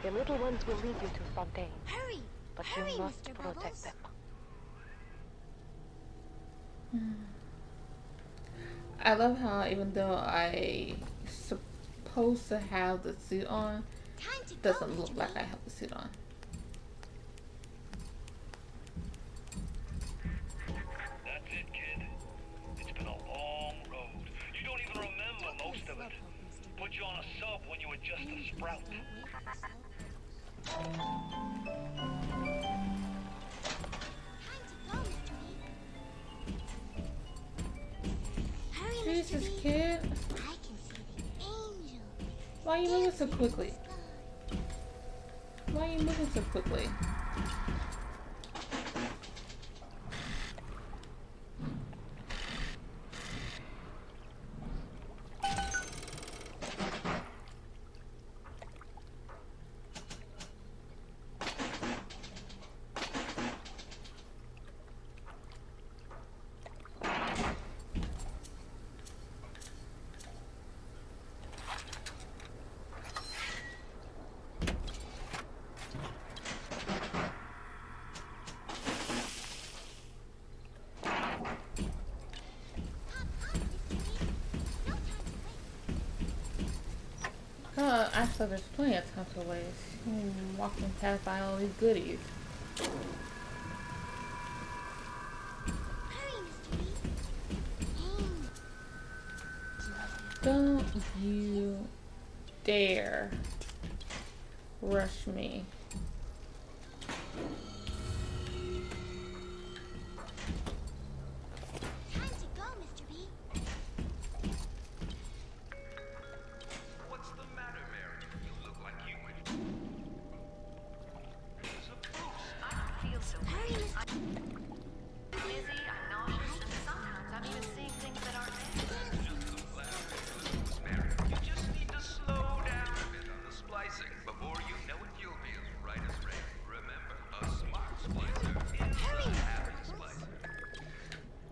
The little ones will lead you to Fontaine, Hurry! but Hurry, you must Mr. protect Bubbles. them. I love how even though I supposed to have the suit on, Time to it go, doesn't look Mr. like B. I have the suit on. That's it, kid. It's been a long road. You don't even remember most of it. Put you on a sub when you were just a sprout. Time to go, Mr. B. Hurry, Mr. Jesus, B. kid. I can see the angel. Why are you moving so quickly? Why are you moving so quickly? I thought there's plenty of time to waste. Walking past by all these goodies. Hurry, Mr. B. Don't you dare rush me. Time to go, Mr. B. What's the matter, Mary? You look like you would. It's a boost. I don't feel so Hurry, great. Mr. I'm dizzy, I'm nauseous, and sometimes I'm even seeing things that aren't there. Just a flat boost, Mary. You just need to slow down a bit on the splicing. Before you know it, you'll be as right as rain. Remember, a smart splicer is a happy splicer.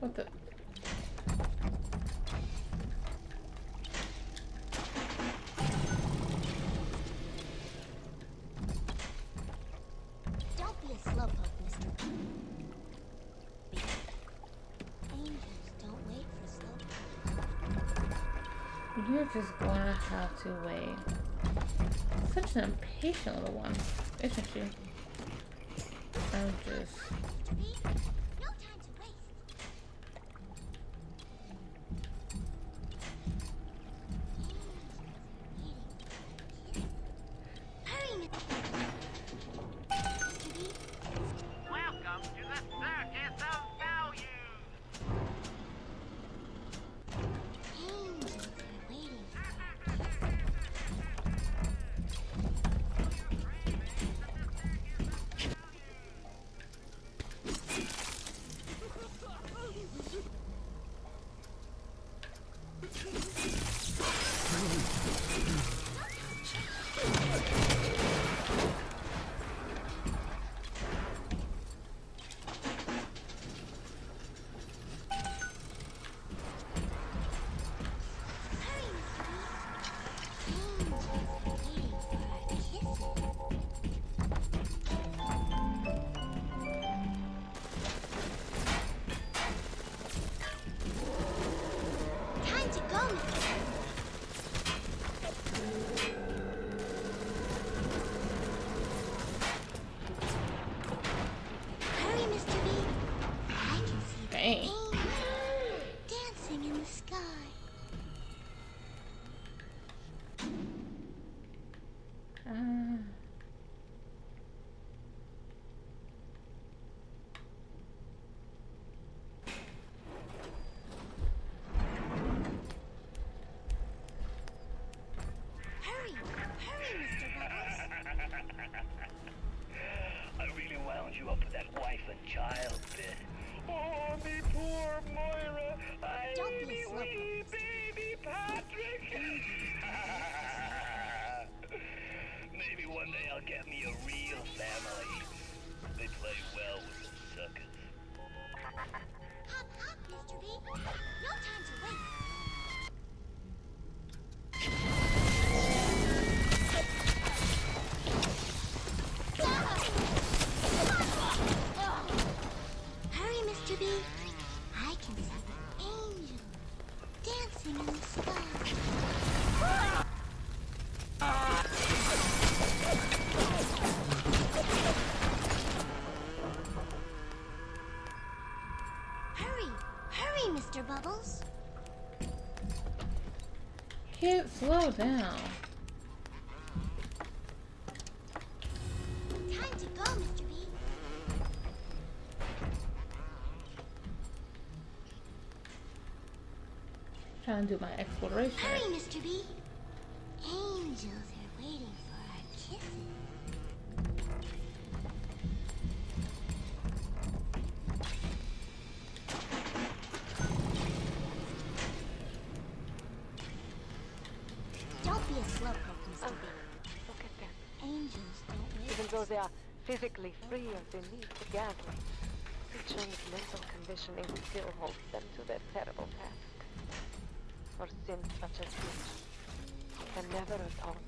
What the? Don't be a slowpoke, Mr. B. Angels don't wait for slowpokes. You're just gonna have to wait. Such an impatient little one, isn't she? I'm just. Mr. B. No time to waste. Hurry, Mr. B. Welcome to the Circus of Value. Angels are waiting. Kid, slow down. Time to go, Mr. B. Trying to do my exploration. Hurry, Mr. B. Angels are waiting for our kisses. Don't be a slowpoke, Mr. B. Look at them. Angels don't wait. Even though they are physically free of the need for gathering, Creature's mental conditioning still holds them to their terrible task. For sins such as this, they can never atone.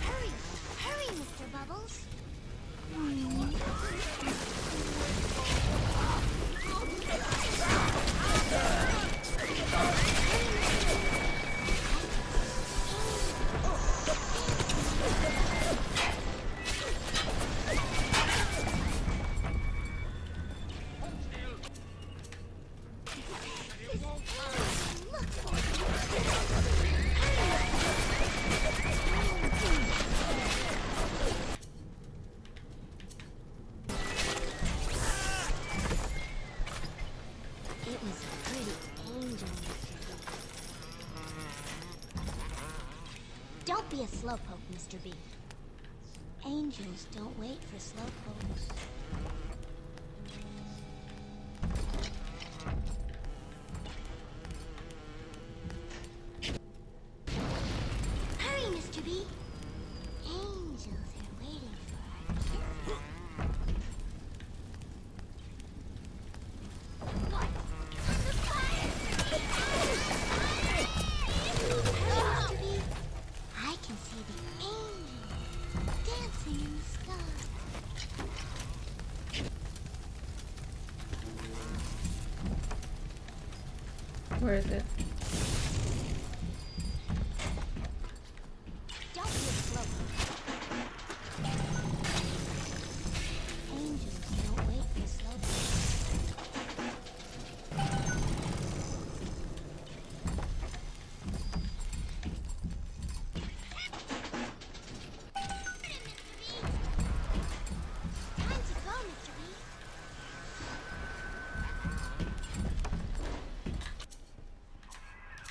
Hurry! Hurry, Mr. Bubbles! It was a pretty angel, Mr. B. Don't be a slowpoke, Mr. B. Angels don't wait for slowpokes. Hurry, Mr. B. Angels are waiting for our kisses. What? The fire! Mr. B, I can see the angels dancing in the sky. Where is it? Don't be a slowpoke. Angels don't wait for slowpokes. Time to go, Mr. B.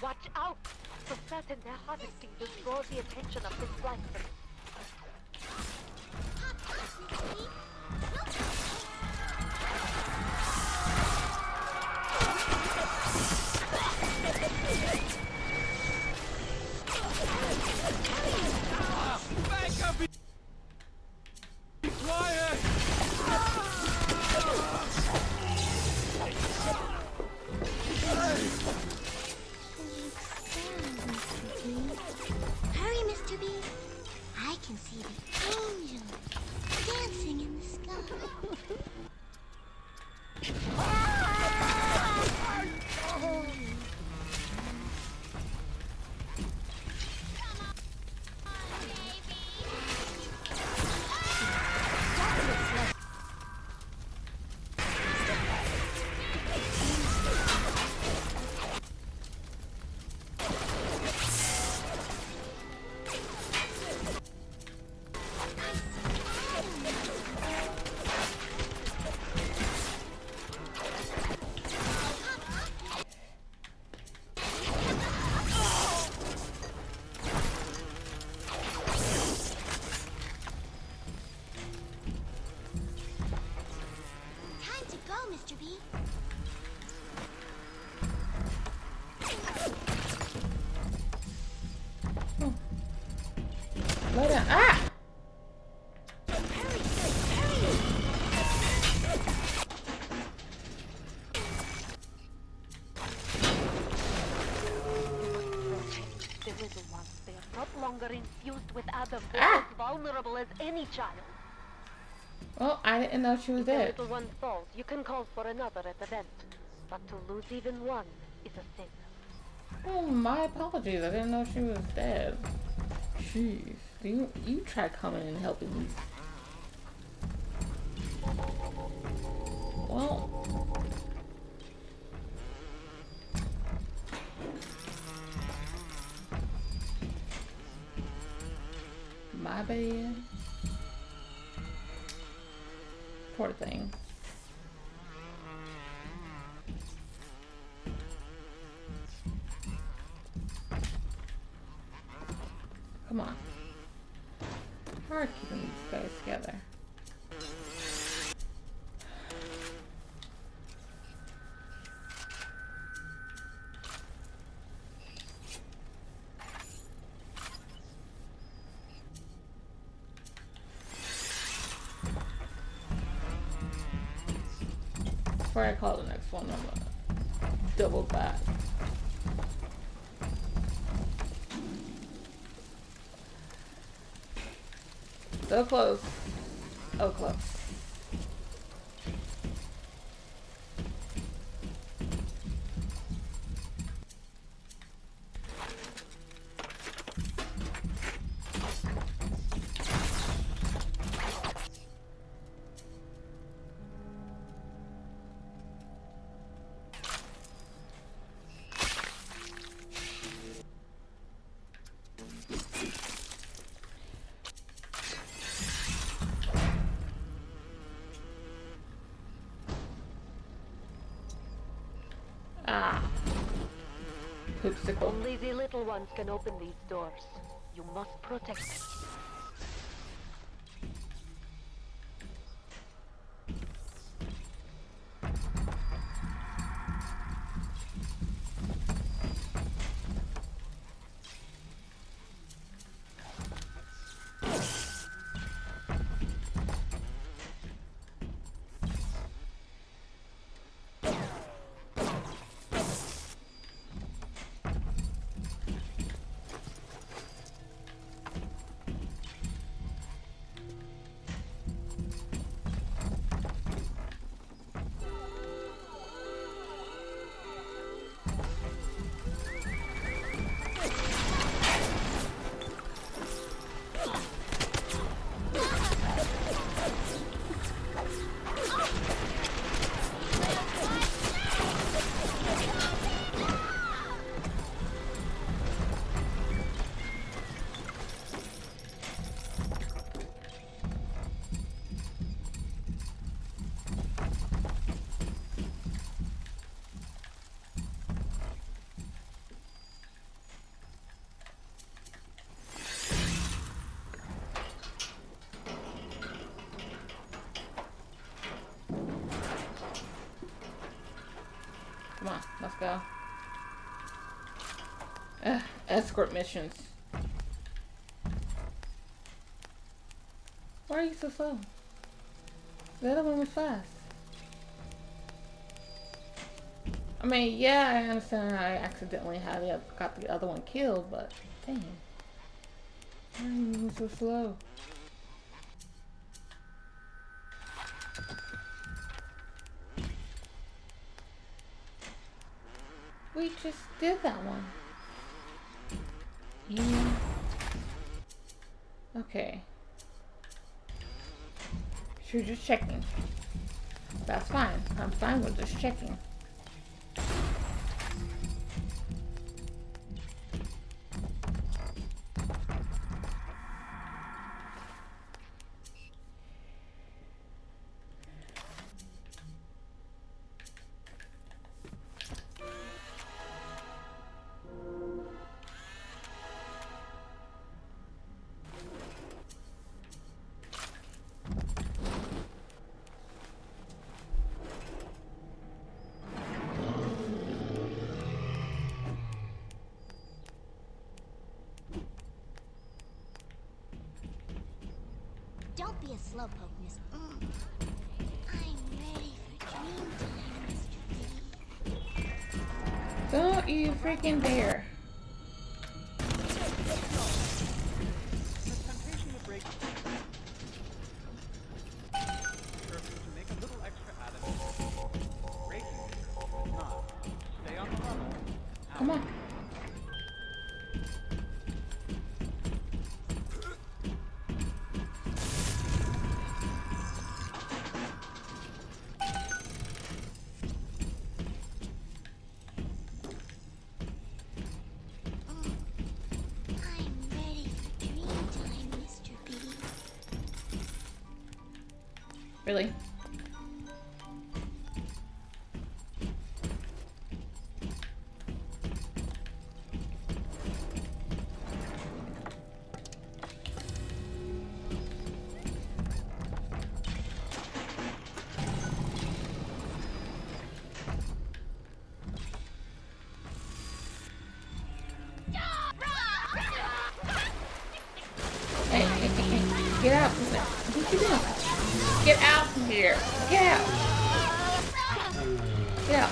Watch out! For certain their harvesting will draw the attention of the slicers. Hop up, Mr. B. No time. Hurry, Mr. B. I can see the angels dancing in the sky. Time to go, Mr. B. Let it. Ah! Hurry, hurry! The little ones they not longer infused with Adam, Ah! as vulnerable as any child. Well, I didn't know she was If the dead. little one falls, you can call for another at the vent. But to lose even one is a sin. Oh, my apologies. I didn't know she was dead. Jeez. You try coming and helping me. Well. My bad. Poor thing. Come on. Hard keeping these guys together. Before I call the next one, I'm gonna double back. So close. Oh, close. Ah. Poopsicle. Only the little ones can open these doors. You must protect them. Come on, let's go. Escort missions. Why are you so slow? The other one was fast. I mean, yeah, I understand I accidentally got the other one killed, but dang. Why are you moving so slow? We just did that one. Yeah. Okay. She was just checking. That's fine. I'm fine with just checking. Don't be a slowpoke, Miss. I'm ready for dream time, Mr. B. Don't you freaking dare. Really? Hey, get out from there. What you doing? Get out from here. Get out. Get out.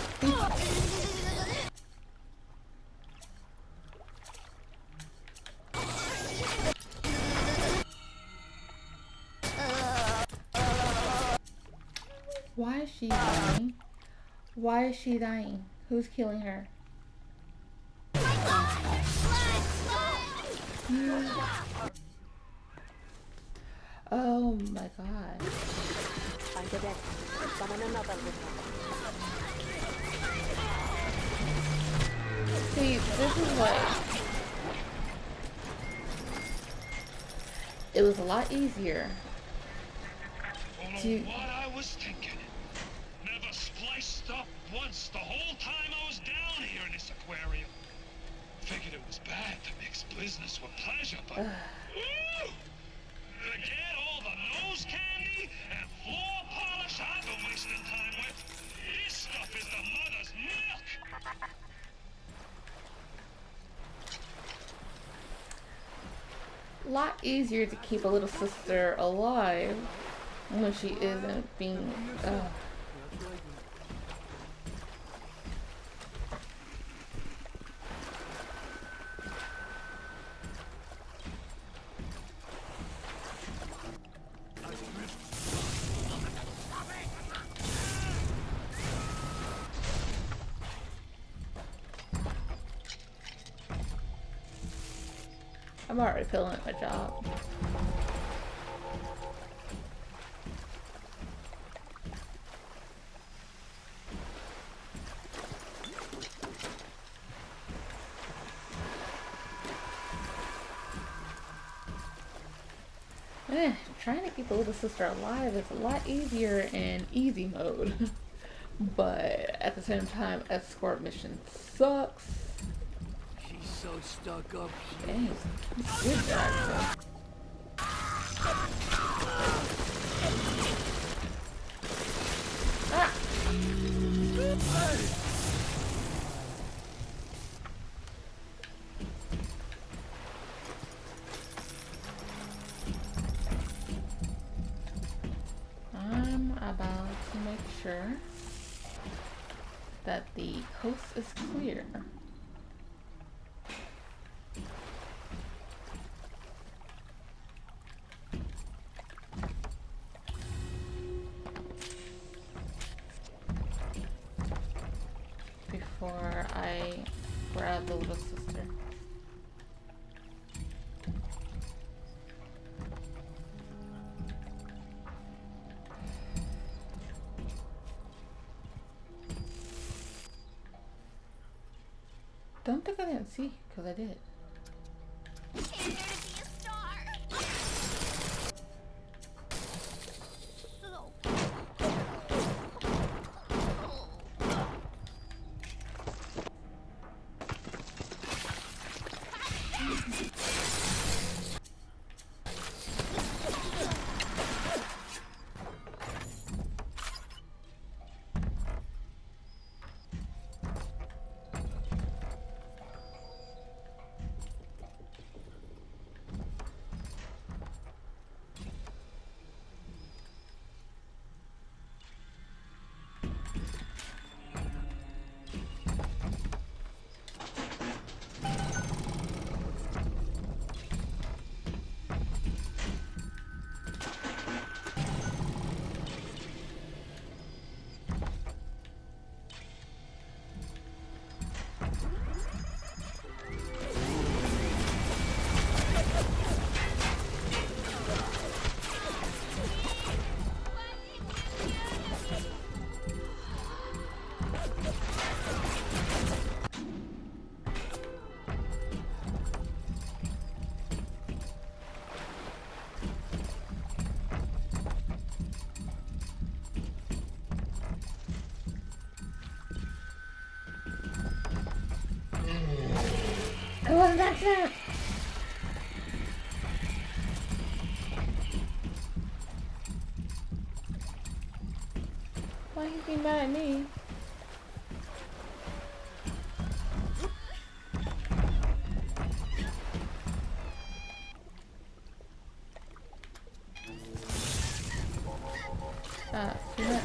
Why is she dying? Why is she dying? Who's killing her? Oh my god. Find the deck. Summon another wizard. See, this is what... It was a lot easier Don't to... know what I was thinking. Never spliced up once the whole time I was down here in this aquarium. Figured it was bad to mix business with pleasure, but... Woo! Forget all the nose candy and floor polish I've been wasting time with. This stuff is the mother's milk. A lot easier to keep a little sister alive when she isn't being... I'm already feeling at my job. Trying to keep a little sister alive is a lot easier in easy mode. But at the same time, escort mission sucks. She's so stuck up. Dang, good job. Ah! I'm about to make sure that the coast is clear. Before I grab the little sister. Don't think I didn't see, because I did. Came here to be a star. was an accident! Why you being mad at me? See that?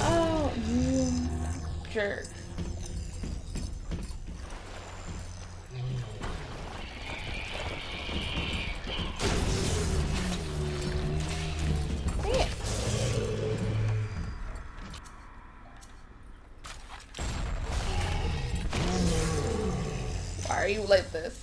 Oh, you jerk. Dang it. Why are you like this?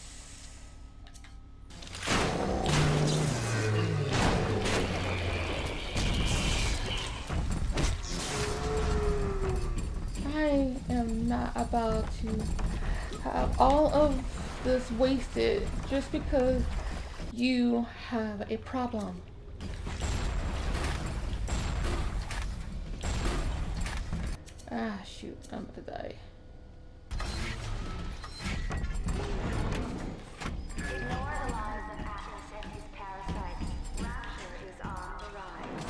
I am not about to have all of this wasted just because you have a problem. Ah, shoot, I'm about to die. Ignore the lies of Atlas and his parasites. Rapture is on the rise.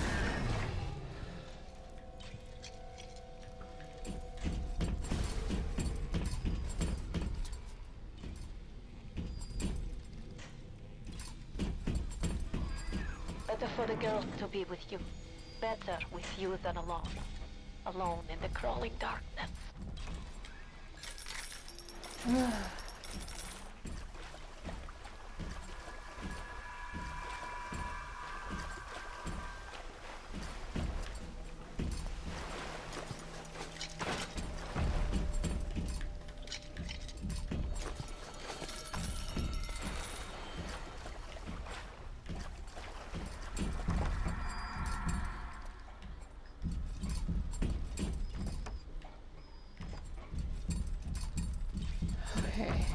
Better for the girl to be with you. Better with you than alone. Alone in the crawling darkness. Okay.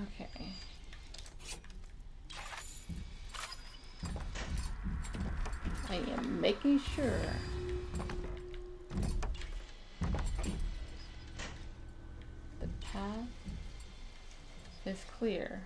Okay. I am making sure the path is clear.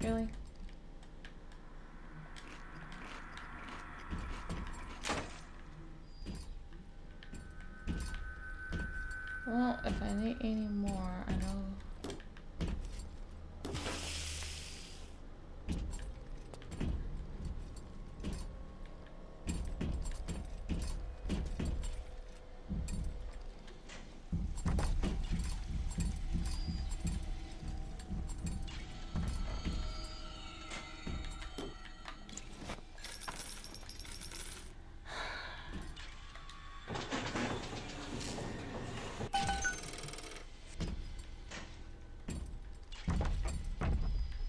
Really? Well, if I need any more, I know.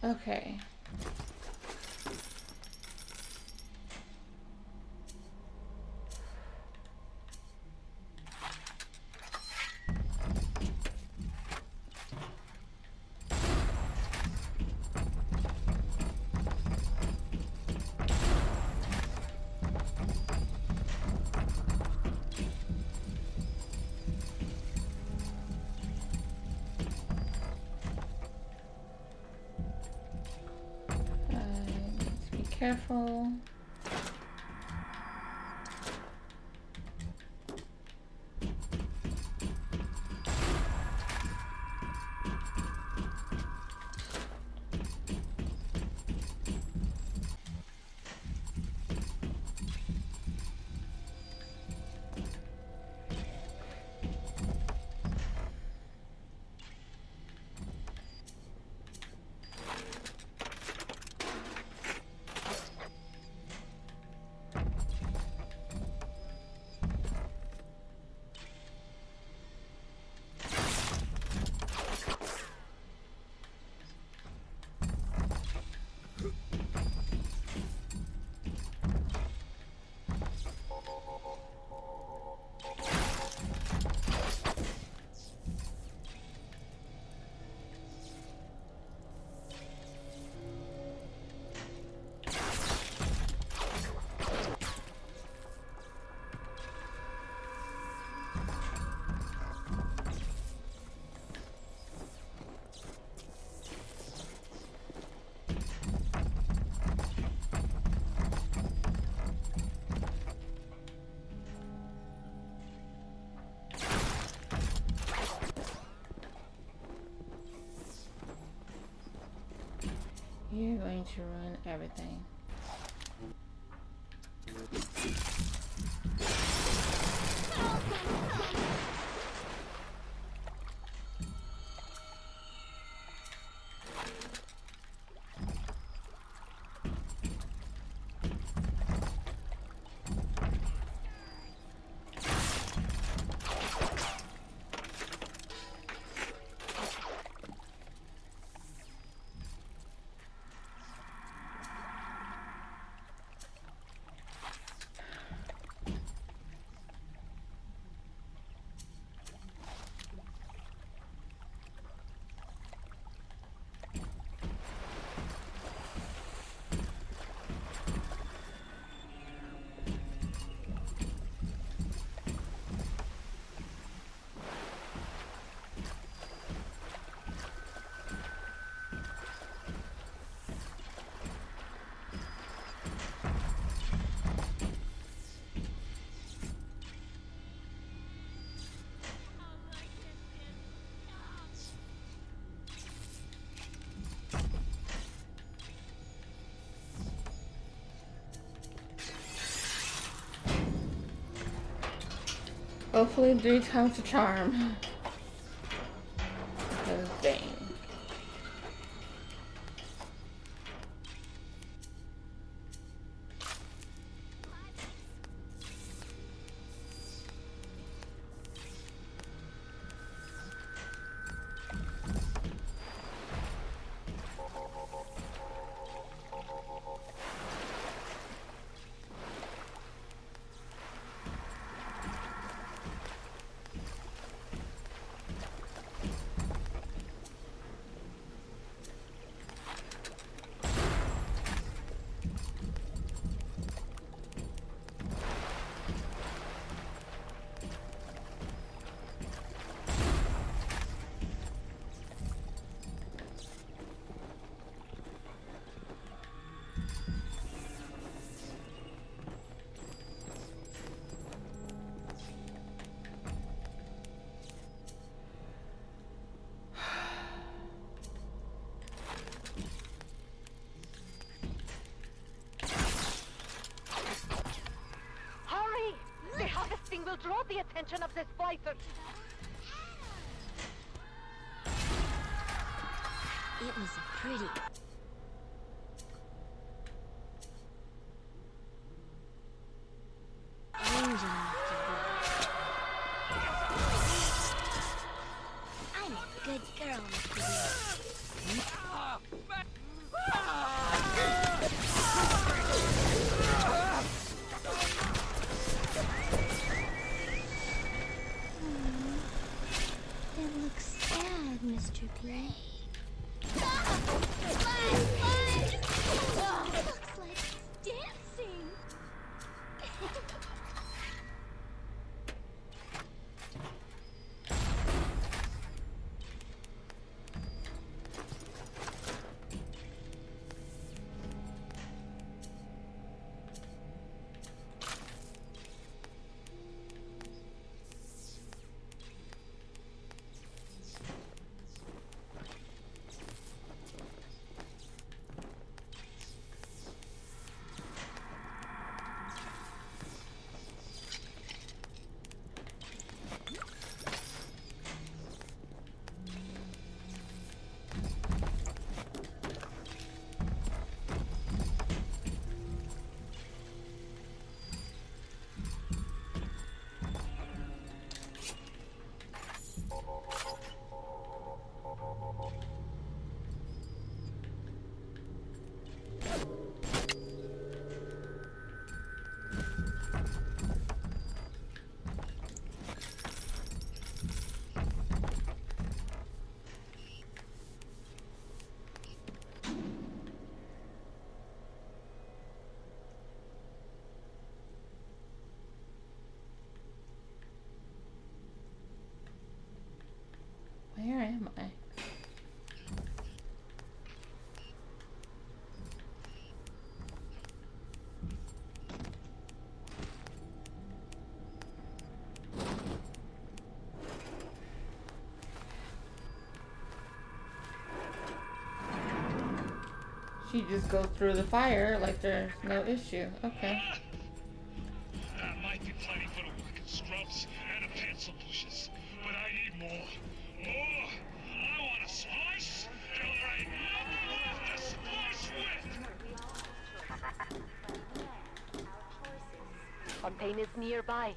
Okay. careful. You're going to ruin everything. Hopefully 3 times the charm. Because dang. Will draw the attention of the splicers. It was pretty. Angel I'm a good girl, Mr. B. It looks sad, Mr. P. Looks like dancing. She just goes through the fire like there's no issue. Okay. That might be plenty for the working scrubs and the pencil pushers, but I need more. More! I want to splice till there ain't nothing left to splice with! Fontaine is nearby.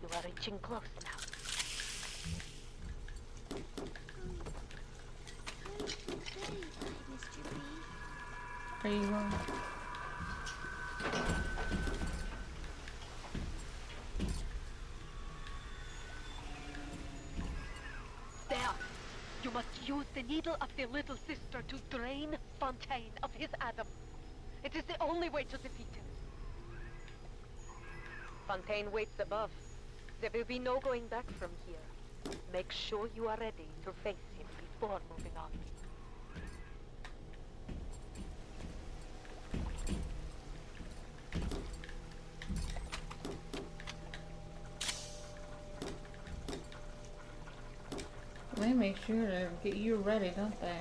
You are reaching close now. Mr. B. Are you going? There! You must use the needle of the little sister to drain Fontaine of his Adam. It is the only way to defeat him. Fontaine waits above. There will be no going back from here. Make sure you are ready to face him before moving on. They make sure to get you ready, don't they?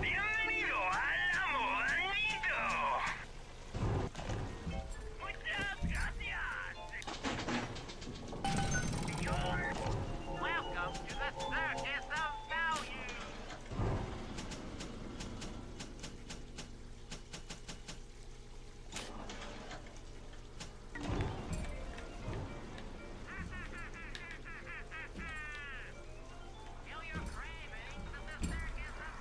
Bienvenido al Amoranido. Muchas gracias. Welcome to the Circus of Value. Feel your cravings at the Circus of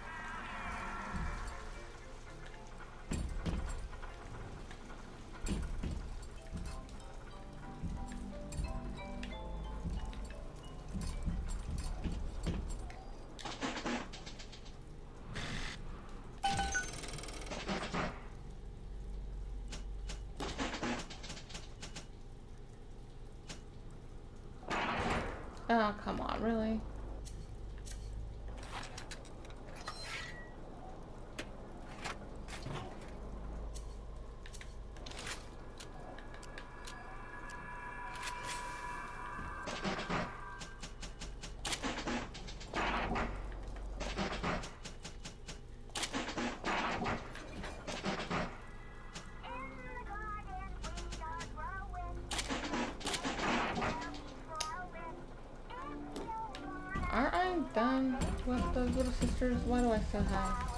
Oh, come on, really? Aren't I done with those little sisters? Why do I still have?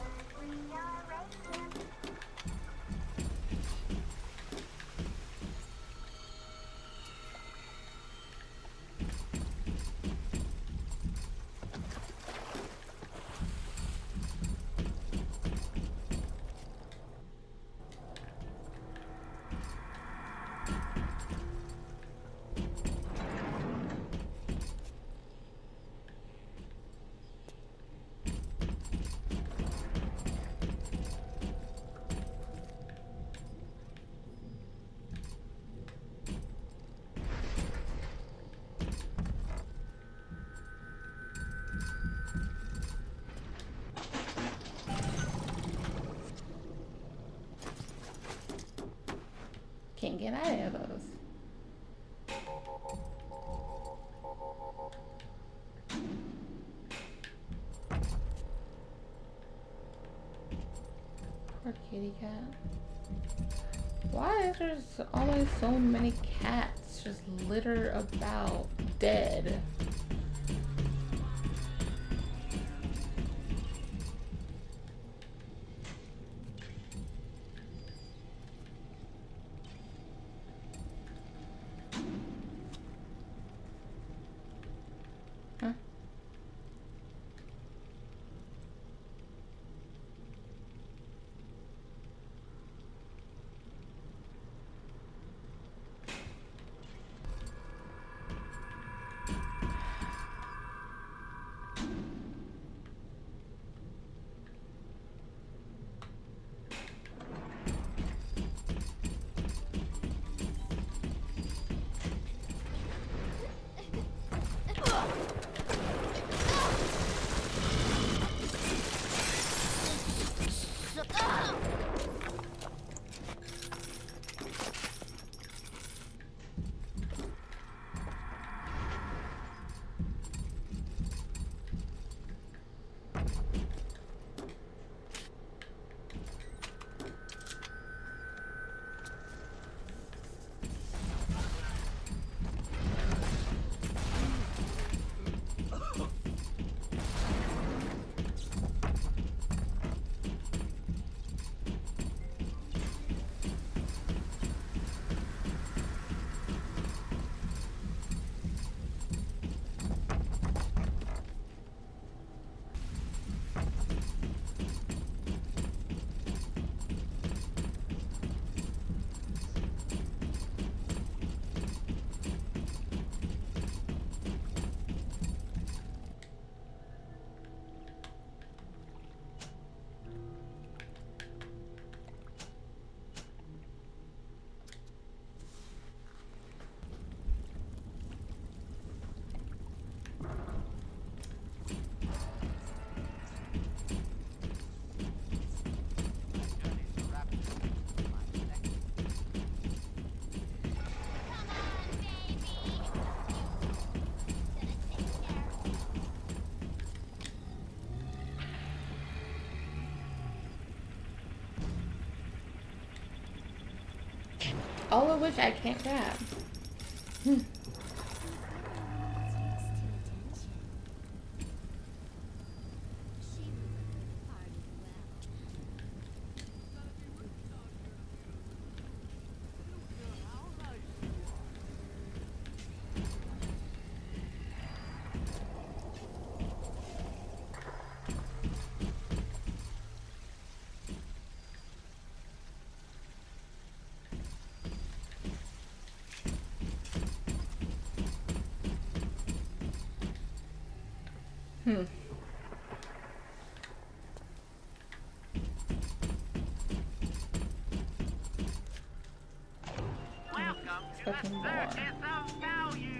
Can't get out of those. Poor kitty cat. Why is there always so many cats just litter about dead? Huh? all of which I can't grab. Welcome to the Fucking more. circus of value.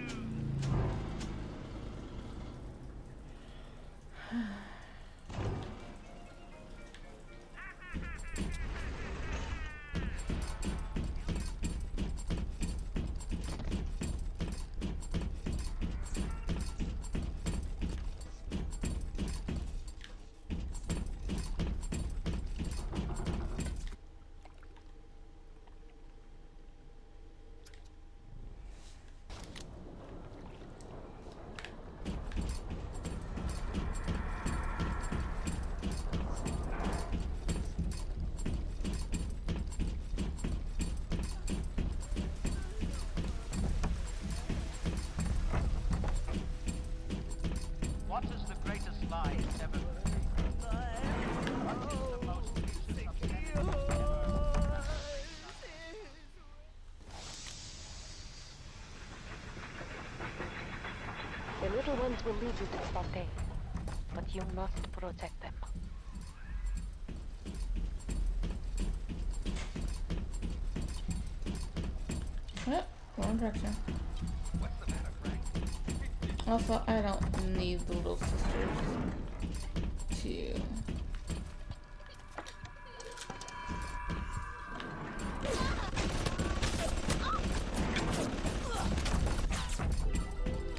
What is the greatest lie ever heard? What is the most useless obscenity? The little ones will lead you to Fontaine, but you must protect them. Yep, wrong direction. What's the matter, Frank? Also, I don't need the little sisters to...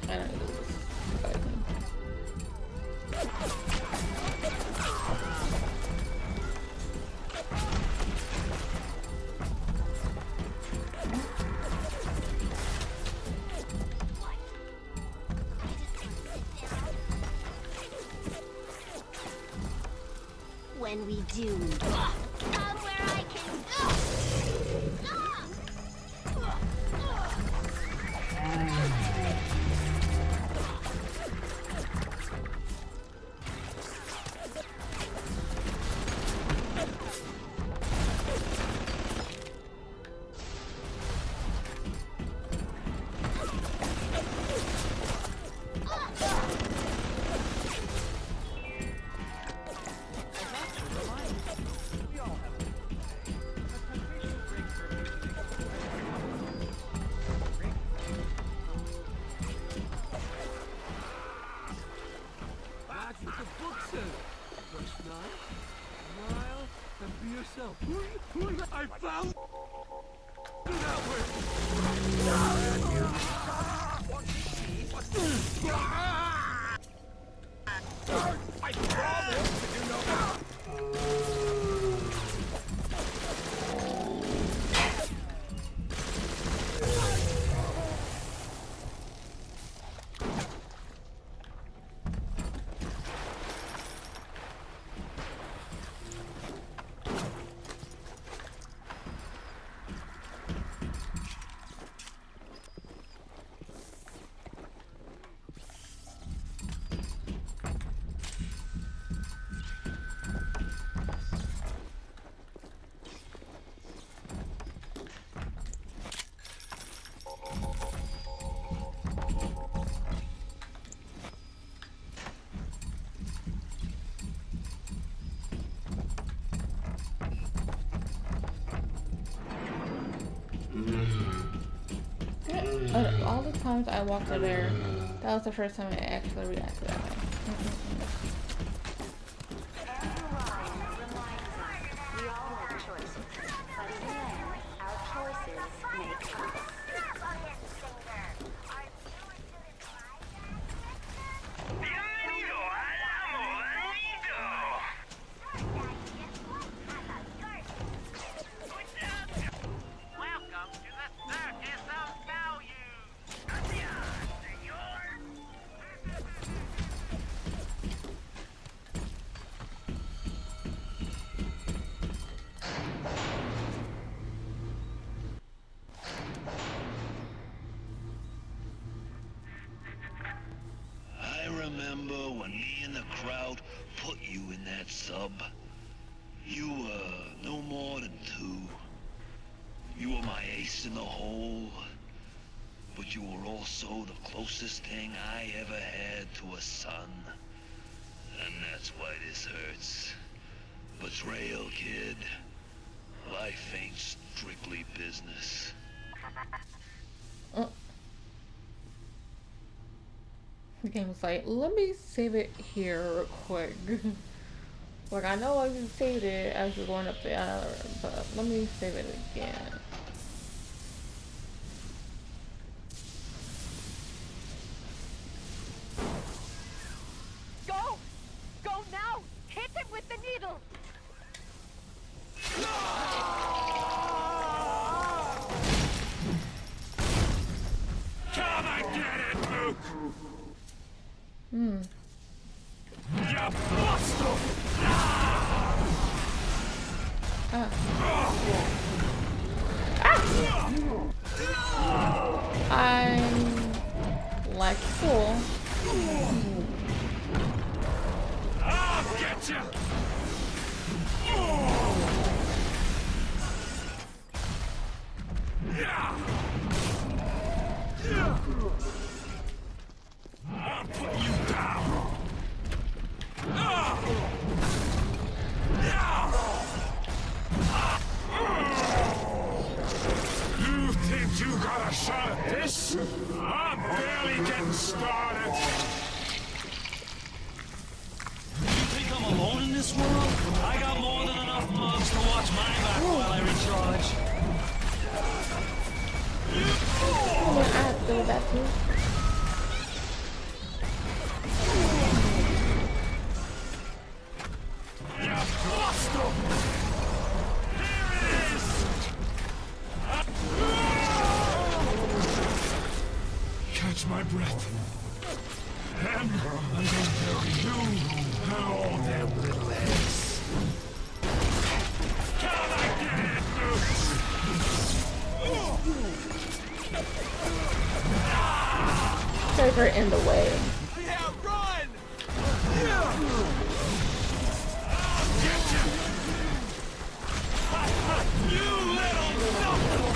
I don't need the little sisters to fight me. When we do, come where I can. That's what the book says. Trust not, smile, and be yourself. I found that way. I promise to do no harm. Out of all the times I walked through there, that was the first time I actually reacted that way. Every line reminds us we all make choices, but in the end, our choices make us. Welcome to the remember when me and the crowd put you in that sub? You were no more than 2. You were my ace in the hole, but you were also the closest thing I ever had to a son. And that's why this hurts. Betrayal, kid. Life ain't strictly business. The game was like, let me save it here real quick. Like, I know I just saved it as we're going up there, but let me save it again. Go! Go now! Hit him with the needle! Come and get it, Luke! You bastard! I'm like cool. I'll get you! I'll put you down! You think you got a shot at this? I'm barely getting started! You think I'm alone in this world? I got more than enough mugs to watch my back while I recharge. I'm gonna add to that too. You bastard! Here it is! Catch my breath. And I'm gonna bury you and all them little eggs. Come again, Server in the way. Yeah, run! you little knuckle!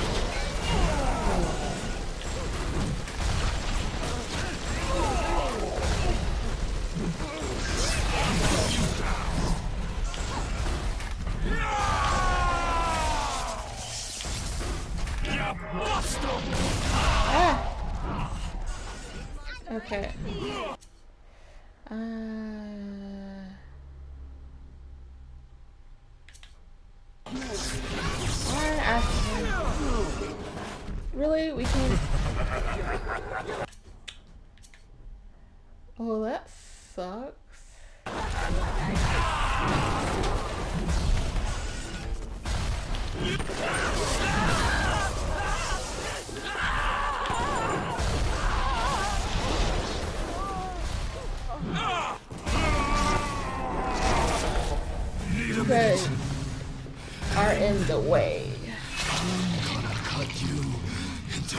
Okay. Why asking? Really? We can. Oh, that sucks. You guys are in the way. I'm gonna cut you into...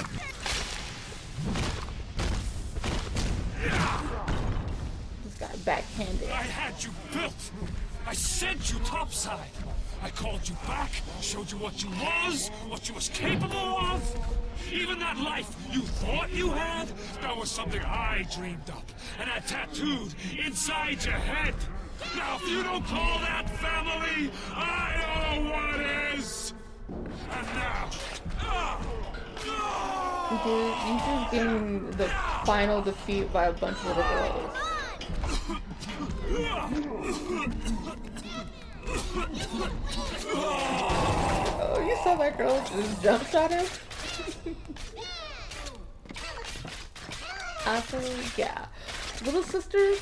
This guy backhanded. I had you built! I sent you topside! I called you back, showed you what you was capable of! Even that life you thought you had, that was something I dreamed up and had tattooed inside your head! Now if you don't call that family, I know what is! And now... Dude, you just getting the final defeat by a bunch of little girls. Oh, you saw that girl just jump shot him? Actually, yeah. Little sisters,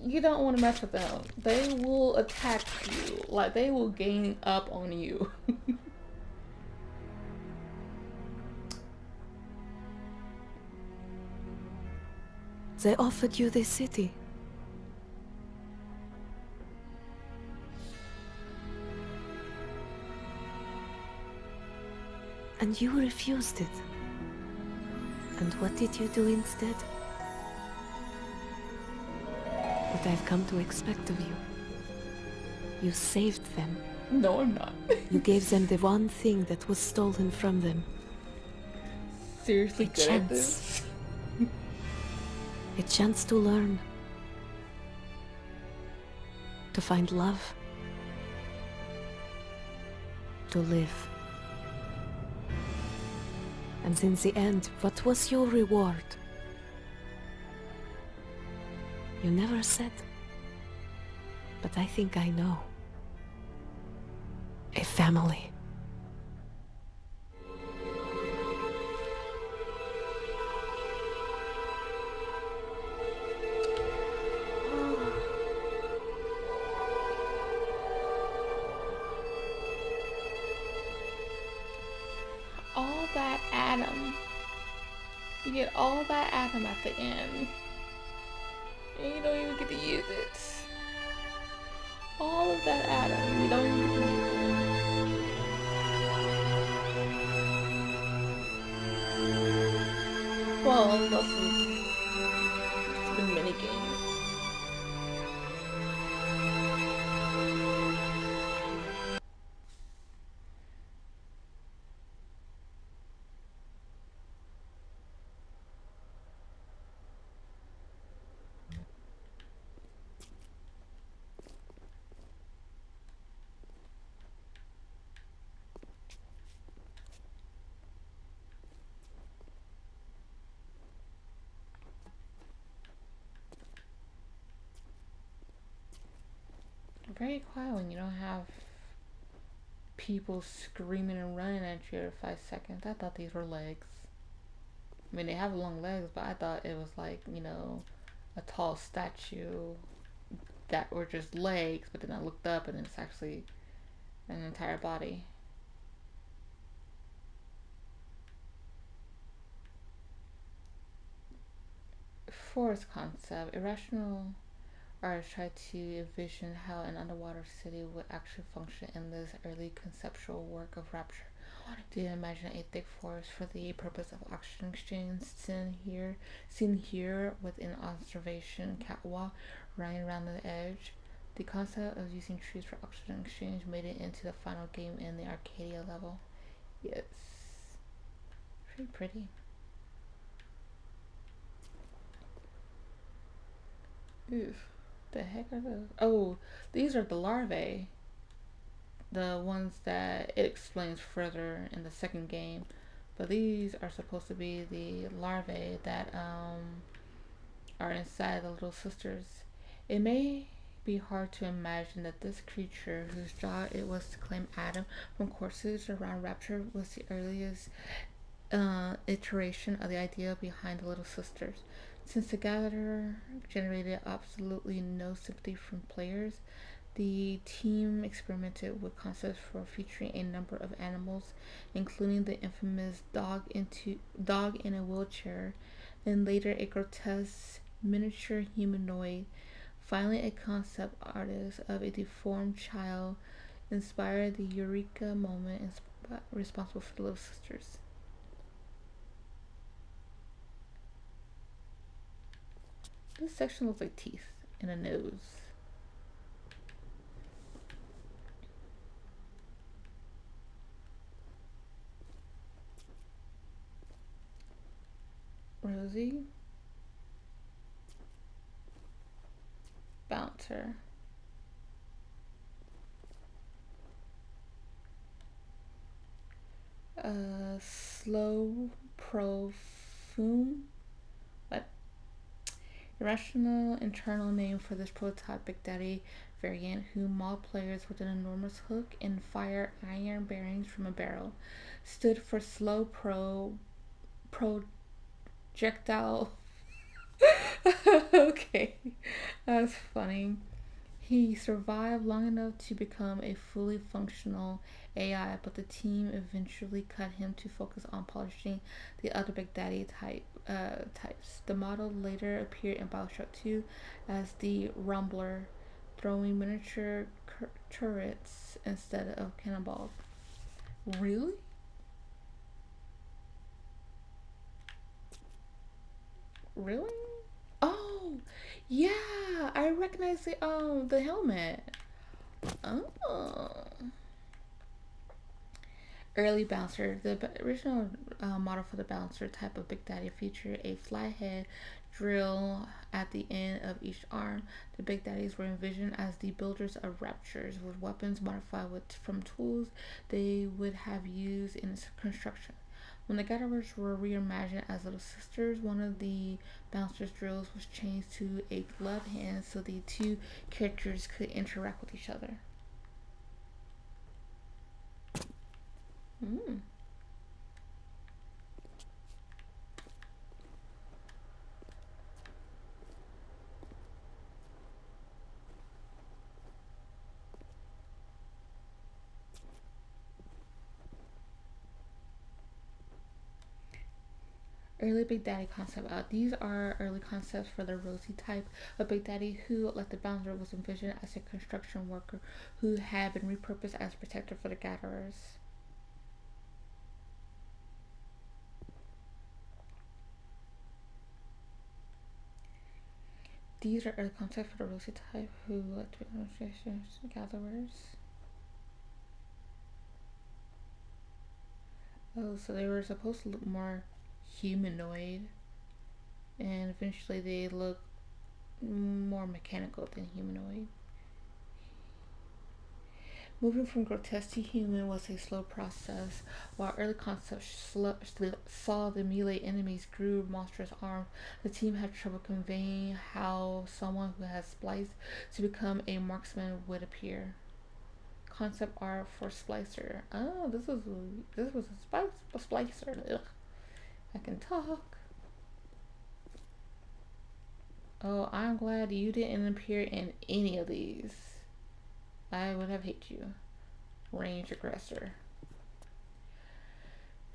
you don't want to mess with them. They will attack you. Like, they will gang up on you. They offered you this city. And you refused it. And what did you do instead? what I've come to expect of you. You saved them. No, I'm not. You gave them the one thing that was stolen from them. Seriously A good at chance. this. A chance to learn. To find love. To live. And in the end, what was your reward? You never said. But I think I know. A family. All that Adam. You get all that Adam at the end. And you don't even get to use it. All of that Adam. You don't even get to use it. Well, unless it's been mini games. Very quiet when you don't have people screaming and running at you every 5 seconds. I thought these were legs. I mean, they have long legs, but I thought it was like, you know, a tall statue that were just legs, but then I looked up and it's actually an entire body. Forest concept. Irrational artists tried to envision how an underwater city would actually function in this early conceptual work of Rapture. Do you imagine a thick forest for the purpose of oxygen exchange seen here with an observation catwalk running around the edge? The concept of using trees for oxygen exchange made it into the final game in the Arcadia level. Yes. Pretty pretty. Oof. The heck are those? Oh, these are the larvae. The ones that it explains further in the second game. But these are supposed to be the larvae that are inside the little sisters. It may be hard to imagine that this creature, whose job it was to claim Adam from corpses around Rapture, was the earliest iteration of the idea behind the little sisters. Since the Gatherer generated absolutely no sympathy from players, the team experimented with concepts for featuring a number of animals, including the infamous dog in a wheelchair, and later a grotesque miniature humanoid. Finally, a concept artist of a deformed child inspired the Eureka moment responsible for the Little Sisters. This section looks like teeth and a nose. Rosie. Bouncer. Slow Profume. What? Irrational internal name for this prototype Big Daddy variant who mauled players with an enormous hook and fired iron bearings from a barrel. Stood for slow projectile. Okay, that's funny. He survived long enough to become a fully functional AI, but the team eventually cut him to focus on polishing the other Big Daddy types. The model later appeared in Bioshock 2 as the Rumbler, throwing miniature turrets instead of cannonballs. Really? Really? Oh, Yeah, I recognize the helmet. Oh. Early bouncer. The original model for the bouncer type of Big Daddy featured a flathead drill at the end of each arm. The Big Daddies were envisioned as the builders of raptures, with weapons modified from tools they would have used in construction. When the Gatherers were reimagined as little sisters, one of the bouncer's drills was changed to a gloved hand so the two characters could interact with each other. Mm. Early Big Daddy concept out. These are early concepts for the Rosie type of Big Daddy who, like the Bouncer, was envisioned as a construction worker who had been repurposed as protector for the Gatherers. These are early concepts for the Rosie type who, like the Gatherers. Oh, so they were supposed to look more humanoid, and eventually they look more mechanical than humanoid. Moving from grotesque to human was a slow process. While early concepts saw the melee enemies grew monstrous arms, the team had trouble conveying how someone who has spliced to become a marksman would appear. Concept art for Splicer. Oh, this was a Splicer. Ugh. I can talk. Oh, I'm glad you didn't appear in any of these. I would have hated you. Range aggressor.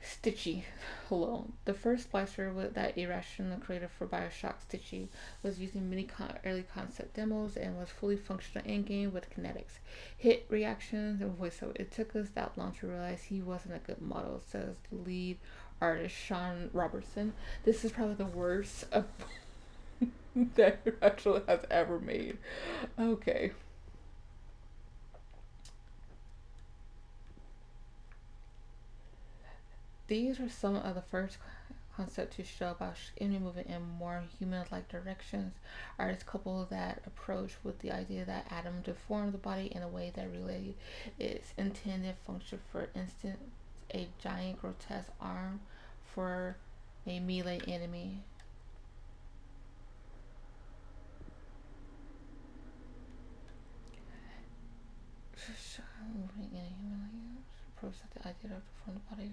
Stitchy. Hello. The first splicer that Irrational created for Bioshock, Stitchy, was using many early concept demos and was fully functional in-game with kinetics, hit reactions, and voiceover. It took us that long to realize he wasn't a good model, says the lead artist Sean Robertson. This is probably the worst that Irrational has ever made. Okay. These are some of the first concepts to show about enemy movement in more human-like directions. Artists couple that approach with the idea that Adam deformed the body in a way that related its intended function. For instance, a giant grotesque arm for a melee enemy. Moving in a human-like approach that the idea of deformed the body.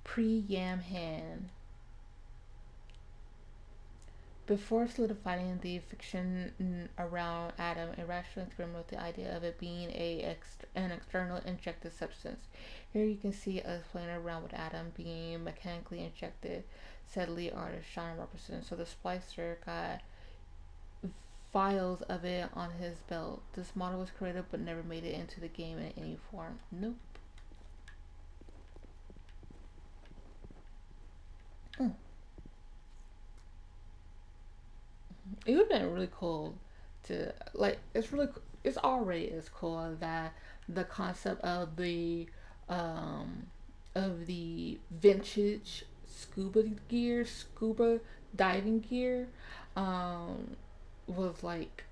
Pre-Yam Hand. Before solidifying the fiction around Adam, Irrational experimented with the idea of it being an external injected substance. Here you can see us playing around with Adam being mechanically injected, said lead artist Sean Robertson. So the splicer got vials of it on his belt. This model was created but never made it into the game in any form. Nope. Oh. It would have been really cool to it's already as cool that the concept of the vintage scuba diving gear was like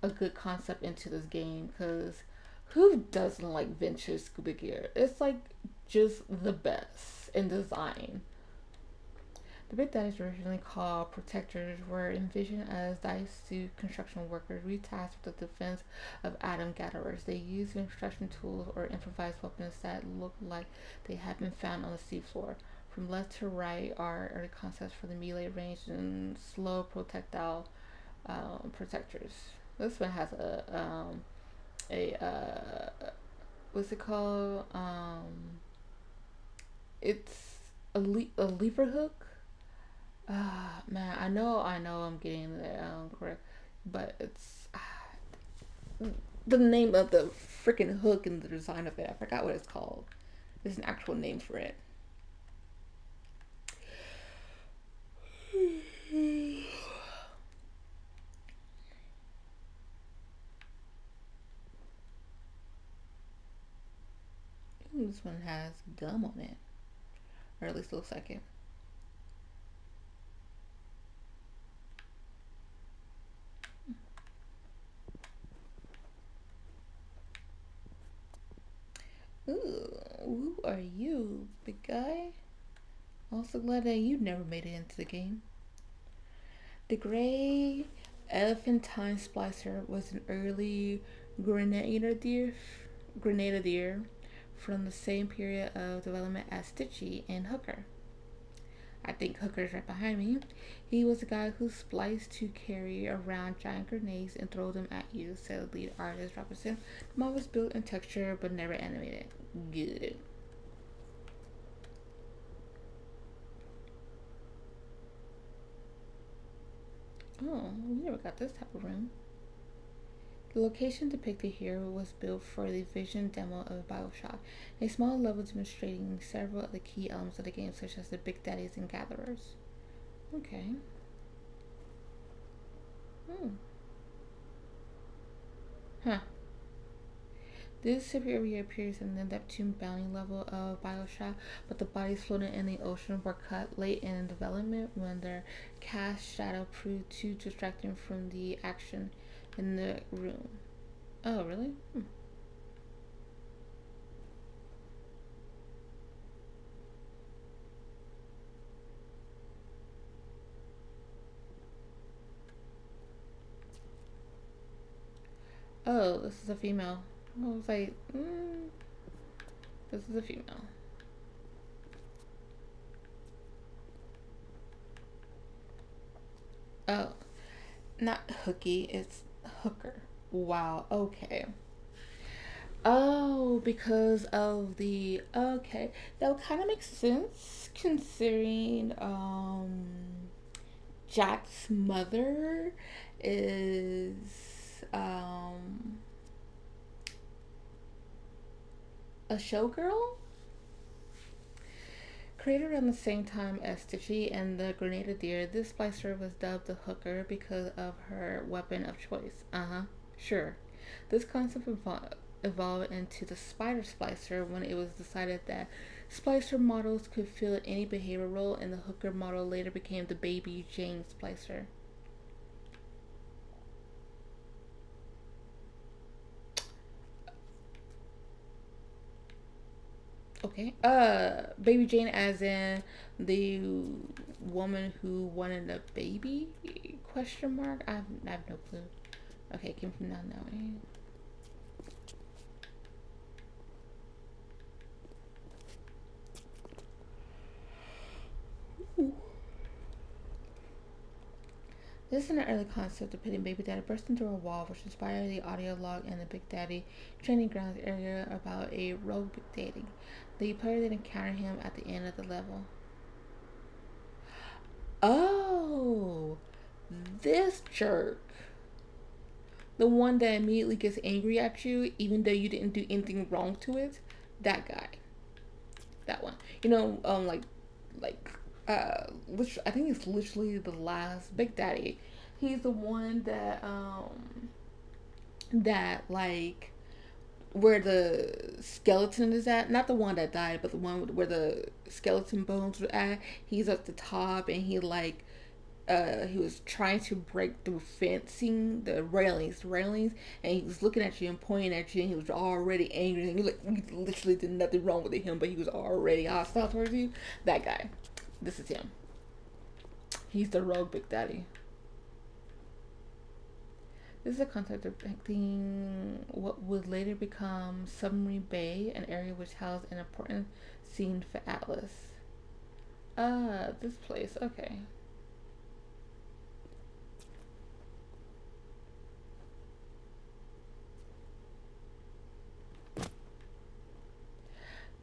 a good concept into this game, because who doesn't like vintage scuba gear? It's like just the best in design. The Big Daddies, originally called Protectors, were envisioned as dice-suit construction workers retasked with the defense of Adam Gatherers. They used construction tools or improvised weapons that looked like they had been found on the seafloor. From left to right are early concepts for the melee range and slow projectile protectors. This one has what's it called? It's a lever hook. Ah, man, I know I'm getting it correct, but it's the name of the freaking hook and the design of it. I forgot what it's called. There's an actual name for it. Ooh, this one has gum on it, or at least looks like it. Ooh, who are you, big guy? Also glad that you never made it into the game. The gray elephantine splicer was an early grenadier from the same period of development as Stitchy and Hooker. I think Hooker's right behind me. He was the guy who spliced to carry around giant grenades and throw them at you, said lead artist Robertson. The mod was built in texture but never animated. Good. Oh, we never got this type of room. The location depicted here was built for the Vision demo of Bioshock, a small level demonstrating several of the key elements of the game, such as the Big Daddies and Gatherers. Okay. Huh. This area appears in the Neptune bounty level of Bioshock, but the bodies floating in the ocean were cut late in development when their cast shadow proved too distracting from the action in the room. Oh, really? Oh, this is a female. I was like, this is a female. Oh, not Hooky, it's Hooker. Wow, okay. Oh, because of the okay. That would kind of make sense considering Jack's mother is a showgirl. Created around the same time as Stitchy and the Grenadier, this splicer was dubbed the Hooker because of her weapon of choice. Sure. This concept evolved into the Spider Splicer when it was decided that splicer models could fill any behavior role, and the Hooker model later became the Baby Jane Splicer. Okay. Baby Jane, as in the woman who wanted a baby? Question mark. I have no clue. Okay, came from down that way. Ooh. This is an early concept depicting Baby Daddy bursting through a wall, which inspired the audio log in the Big Daddy training grounds area about a rogue Big Daddy. The player then encountered him at the end of the level. Oh, this jerk. The one that immediately gets angry at you, even though you didn't do anything wrong to it. That guy. That one. You know, I think it's literally the last Big Daddy. He's the one that like where the skeleton is at, not the one that died, but the one where the skeleton bones were at. He's at the top, and he was trying to break through fencing, the railings, and he was looking at you and pointing at you, and he was already angry, and you literally did nothing wrong with him, but he was already hostile towards you. That guy. This is him. He's the rogue Big Daddy. This is a concept depicting what would later become Submarine Bay, an area which housed an important scene for Atlas. This place, okay.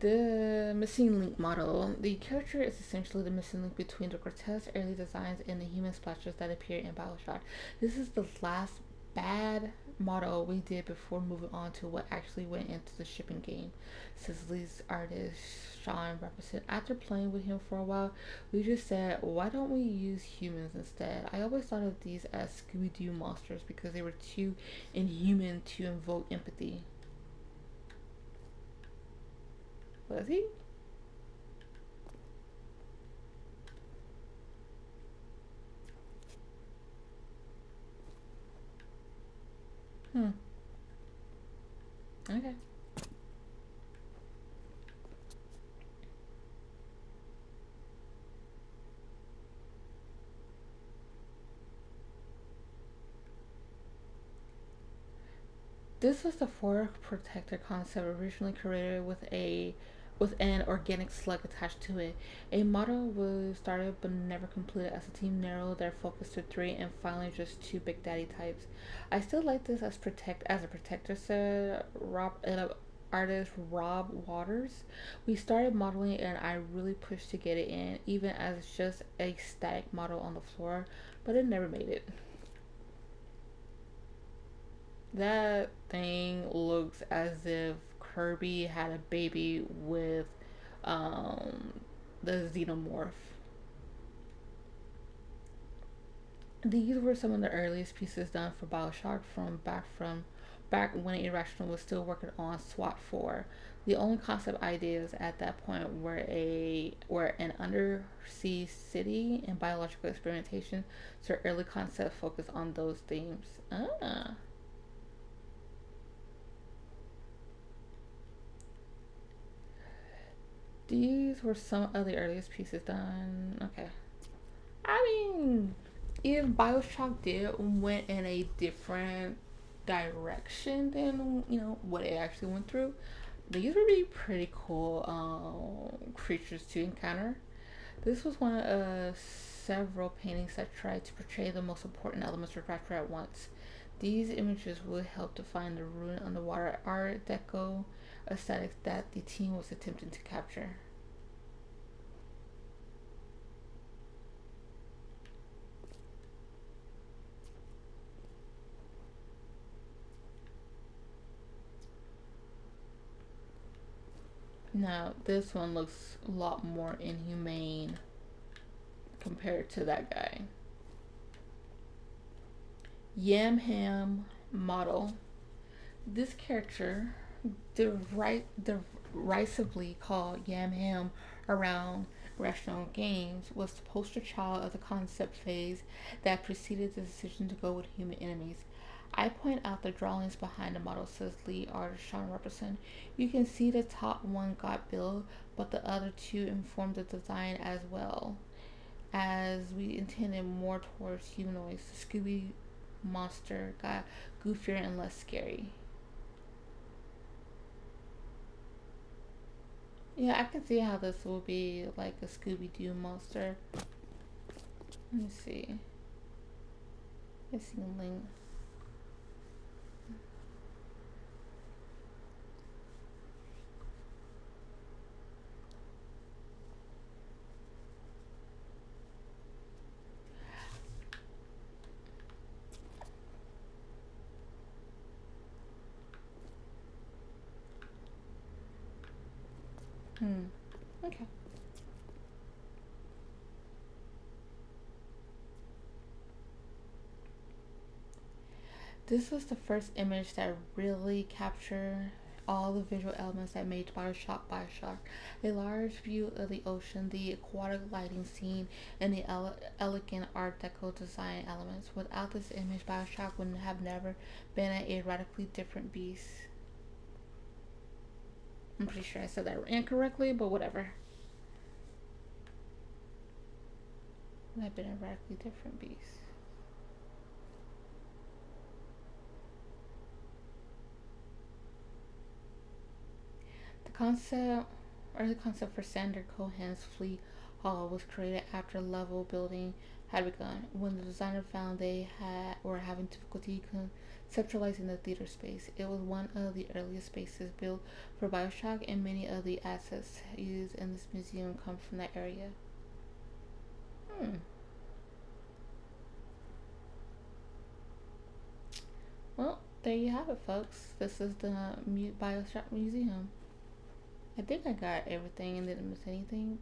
The missing link model. The character is essentially the missing link between the grotesque early designs and the human splashes that appear in Bioshock. This is the last bad model we did before moving on to what actually went into the shipping game, says lead artist Sean Rapperson. After playing with him for a while, we just said, why don't we use humans instead? I always thought of these as Scooby-Doo monsters because they were too inhuman to invoke empathy. Was he? Okay. This was the fork protector concept originally created with an organic slug attached to it. A model was started but never completed as the team narrowed their focus to 3 and finally just 2 Big Daddy types. I still like this as a protector, said artist Rob Waters. We started modeling it and I really pushed to get it in, even as just a static model on the floor, but it never made it. That thing looks as if Kirby had a baby with the xenomorph. These were some of the earliest pieces done for Bioshock from back when Irrational was still working on SWAT 4. The only concept ideas at that point were an undersea city and biological experimentation, so early concept focused on those themes. These were some of the earliest pieces done. Okay. I mean, if Bioshock did went in a different direction than, what it actually went through, these would be pretty cool creatures to encounter. This was one of several paintings that tried to portray the most important elements of Rapture at once. These images would help define the ruined underwater Art Deco aesthetics that the team was attempting to capture. Now, this one looks a lot more inhumane compared to that guy. Yam Ham model. This character, derisively called Yam Ham around Rational Games, was the poster child of the concept phase that preceded the decision to go with human enemies. I point out the drawings behind the model, says lead artist Sean Robertson. You can see the top one got built, but the other 2 informed the design as well, as we intended more towards humanoids. The Scooby monster got goofier and less scary. Yeah, I can see how this will be like a Scooby-Doo monster. Let me see. Let's see a link. Okay. This was the first image that really captured all the visual elements that made Bioshock. A large view of the ocean, the aquatic lighting scene, and the elegant Art Deco design elements. Without this image, Bioshock would have never been a radically different beast. I'm pretty sure I said that incorrectly, but whatever. Would have been a radically different beast. The concept for Sander Cohen's Fleet Hall was created after level building had begun when the designer found they were having difficulty conceptualizing the theater space. It was one of the earliest spaces built for Bioshock, and many of the assets used in this museum come from that area. Well, there you have it, folks. This is the Bioshock Museum. I think I got everything and didn't miss anything.